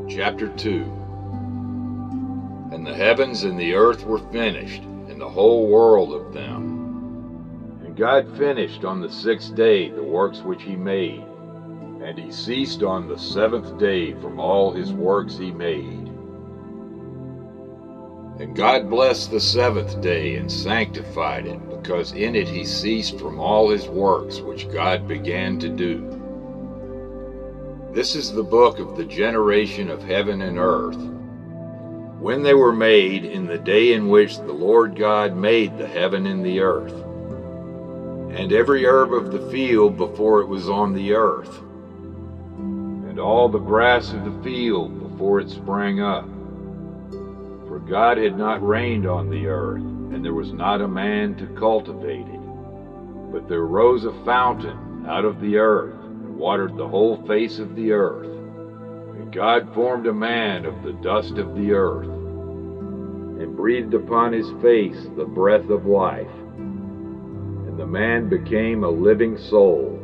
Chapter 2. And the heavens and the earth were finished, and the whole world of them. And God finished on the sixth day the works which he made, and he ceased on the seventh day from all his works he made. And God blessed the seventh day and sanctified it, because in it he ceased from all his works which God began to do. This is the book of the generation of heaven and earth, when they were made in the day in which the Lord God made the heaven and the earth, and every herb of the field before it was on the earth, and all the grass of the field before it sprang up. For God had not rained on the earth, and there was not a man to cultivate it. But there rose a fountain out of the earth, and watered the whole face of the earth. And God formed a man of the dust of the earth, and breathed upon his face the breath of life. And the man became a living soul.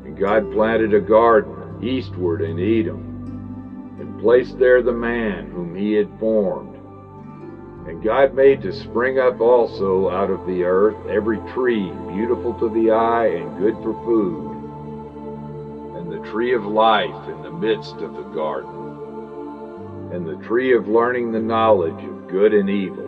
And God planted a garden eastward in Edom, and placed there the man whom he had formed. And God made to spring up also out of the earth every tree beautiful to the eye and good for food, and the tree of life in the midst of the garden, and the tree of learning the knowledge of good and evil.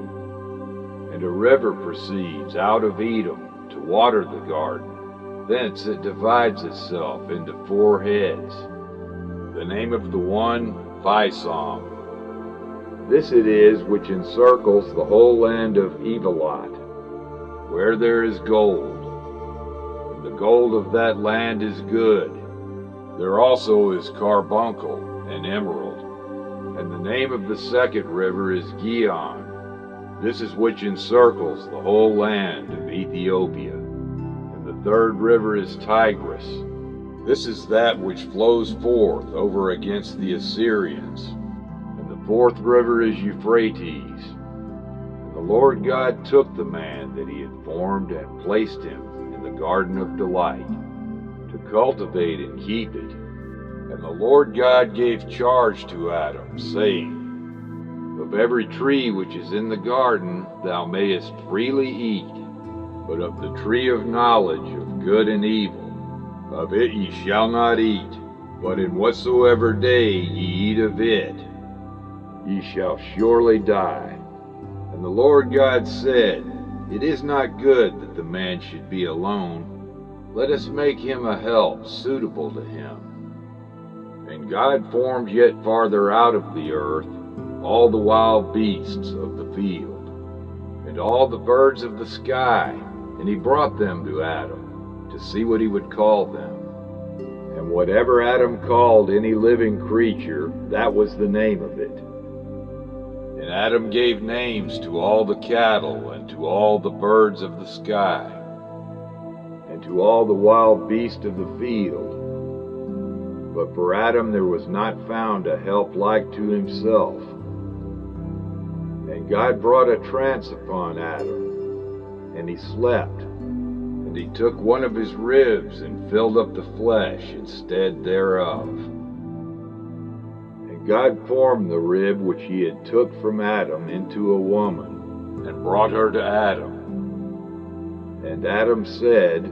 And a river proceeds out of Edom to water the garden. Thence it divides itself into four heads. The name of the one, Pison. This it is which encircles the whole land of Evilot, where there is gold. And the gold of that land is good. There also is carbuncle and emerald. And the name of the second river is Gihon. This is which encircles the whole land of Ethiopia. And the third river is Tigris. This is that which flows forth over against the Assyrians. Fourth river is Euphrates. And the Lord God took the man that he had formed and placed him in the garden of delight, to cultivate and keep it. And the Lord God gave charge to Adam, saying, Of every tree which is in the garden thou mayest freely eat, but of the tree of knowledge of good and evil, of it ye shall not eat, but in whatsoever day ye eat of it, ye shall surely die. And the Lord God said, It is not good that the man should be alone. Let us make him a help suitable to him. And God formed yet farther out of the earth all the wild beasts of the field, and all the birds of the sky, and he brought them to Adam, to see what he would call them. And whatever Adam called any living creature, that was the name of it. And Adam gave names to all the cattle, and to all the birds of the sky, and to all the wild beasts of the field. But for Adam there was not found a help like to himself. And God brought a trance upon Adam, and he slept. And he took one of his ribs, and filled up the flesh instead thereof. God formed the rib which he had took from Adam into a woman, and brought her to Adam. And Adam said,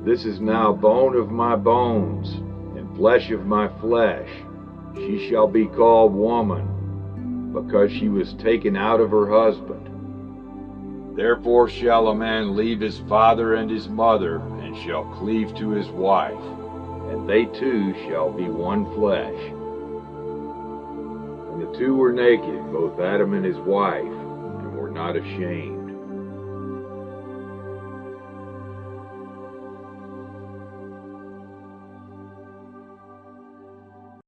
This is now bone of my bones, and flesh of my flesh. She shall be called woman, because she was taken out of her husband. Therefore shall a man leave his father and his mother, and shall cleave to his wife, and they two shall be one flesh. And the two were naked, both Adam and his wife, and were not ashamed.